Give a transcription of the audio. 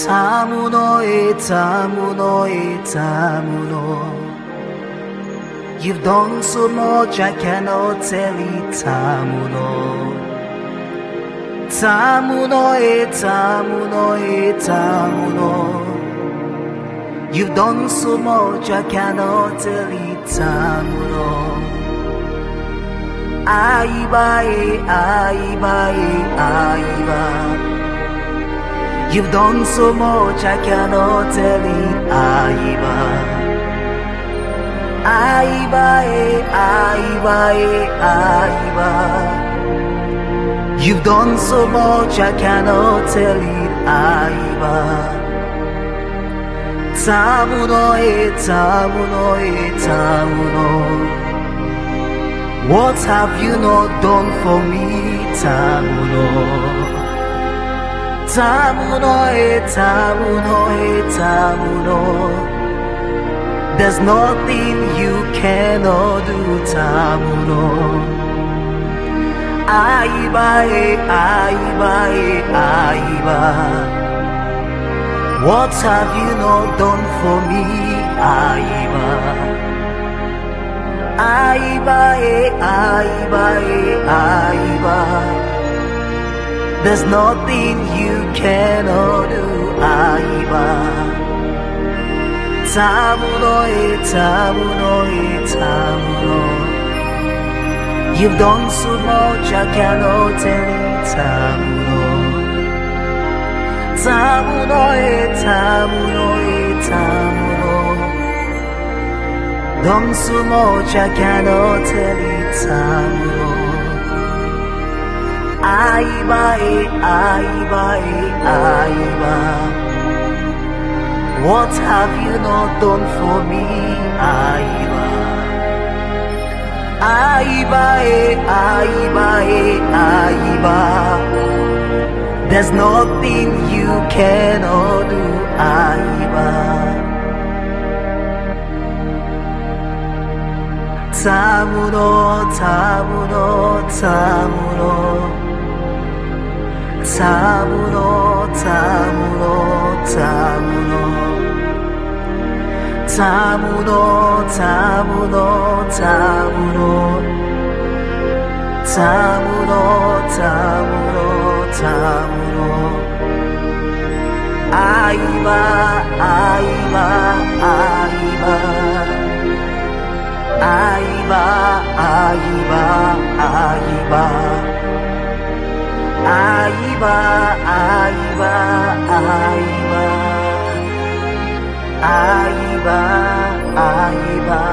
Tamuno. You've done so much, I cannot tell it. Tamuno. You've done so much, I cannot tell it. Tamuno. Aiba. You've done so much, I cannot tell it. Aiba. You've done so much, I cannot tell it. Aiba. Tamuno. What have you not done for me? Tamuno. There's nothing you cannot do. Tamuno. Aiba. What have you not done for me? Aiba. There's nothing you cannot do. Aiba. Tamuno. You've done so much, I cannot tell it. Tamuno. Done so much, I cannot tell it. Tamuno. Aiba. What have you not done for me? Aiba. There's nothing you cannot do. Aiba. Tamuno. Aiba. Aiba.